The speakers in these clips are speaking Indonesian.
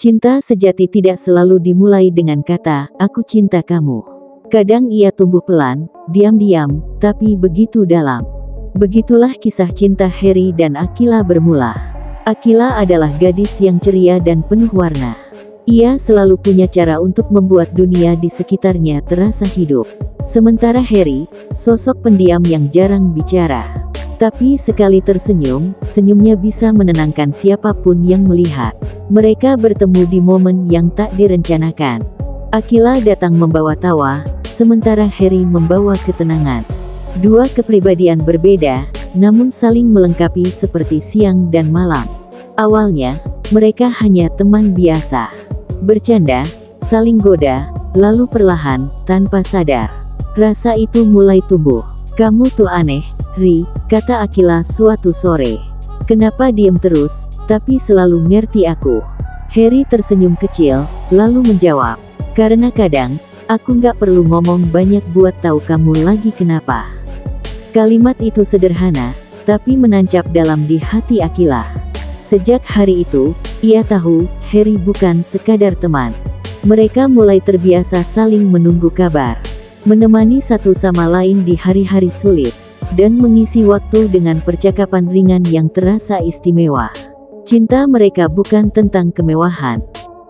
Cinta sejati tidak selalu dimulai dengan kata, "Aku cinta kamu." Kadang ia tumbuh pelan, diam-diam, tapi begitu dalam. Begitulah kisah cinta Harry dan Akila bermula. Akila adalah gadis yang ceria dan penuh warna. Ia selalu punya cara untuk membuat dunia di sekitarnya terasa hidup. Sementara Harry, sosok pendiam yang jarang bicara. Tapi sekali tersenyum, senyumnya bisa menenangkan siapapun yang melihat. Mereka bertemu di momen yang tak direncanakan. Akila datang membawa tawa, sementara Harry membawa ketenangan. Dua kepribadian berbeda, namun saling melengkapi seperti siang dan malam. Awalnya, mereka hanya teman biasa. Bercanda, saling goda, lalu perlahan, tanpa sadar, rasa itu mulai tumbuh. "Kamu tuh aneh, Ri," kata Akila suatu sore. "Kenapa diem terus, tapi selalu ngerti aku?" Harry tersenyum kecil, lalu menjawab, "Karena kadang, aku nggak perlu ngomong banyak buat tahu kamu lagi kenapa." Kalimat itu sederhana, tapi menancap dalam di hati Akila. Sejak hari itu, ia tahu, Harry bukan sekadar teman. Mereka mulai terbiasa saling menunggu kabar, menemani satu sama lain di hari-hari sulit, dan mengisi waktu dengan percakapan ringan yang terasa istimewa. Cinta mereka bukan tentang kemewahan,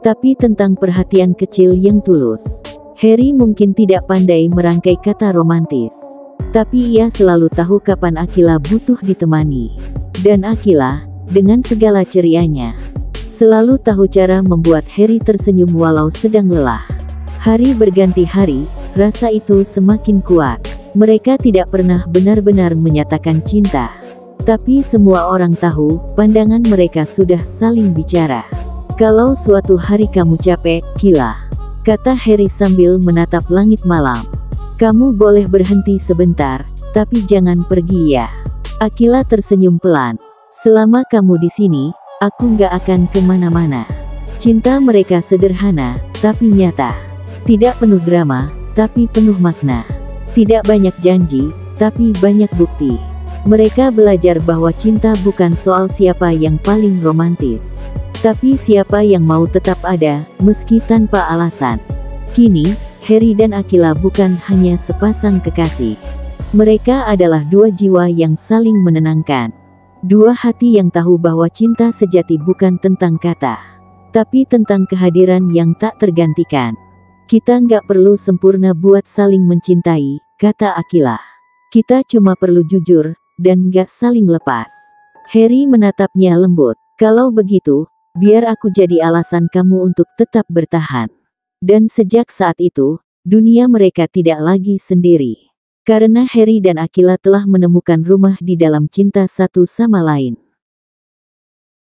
tapi tentang perhatian kecil yang tulus. Harry mungkin tidak pandai merangkai kata romantis, tapi ia selalu tahu kapan Akila butuh ditemani. Dan Akila, dengan segala cerianya, selalu tahu cara membuat Harry tersenyum walau sedang lelah. Hari berganti hari, rasa itu semakin kuat. Mereka tidak pernah benar-benar menyatakan cinta, tapi semua orang tahu, pandangan mereka sudah saling bicara. "Kalau suatu hari kamu capek, Kila," kata Harry sambil menatap langit malam, "kamu boleh berhenti sebentar, tapi jangan pergi ya." Akila tersenyum pelan. "Selama kamu di sini, aku nggak akan kemana-mana." Cinta mereka sederhana, tapi nyata. Tidak penuh drama, tapi penuh makna. Tidak banyak janji, tapi banyak bukti. Mereka belajar bahwa cinta bukan soal siapa yang paling romantis, tapi siapa yang mau tetap ada, meski tanpa alasan. Kini, Harry dan Akila bukan hanya sepasang kekasih. Mereka adalah dua jiwa yang saling menenangkan. Dua hati yang tahu bahwa cinta sejati bukan tentang kata, tapi tentang kehadiran yang tak tergantikan. "Kita nggak perlu sempurna buat saling mencintai," kata Akila. "Kita cuma perlu jujur, dan nggak saling lepas." Harry menatapnya lembut. "Kalau begitu, biar aku jadi alasan kamu untuk tetap bertahan." Dan sejak saat itu, dunia mereka tidak lagi sendiri. Karena Harry dan Akila telah menemukan rumah di dalam cinta satu sama lain.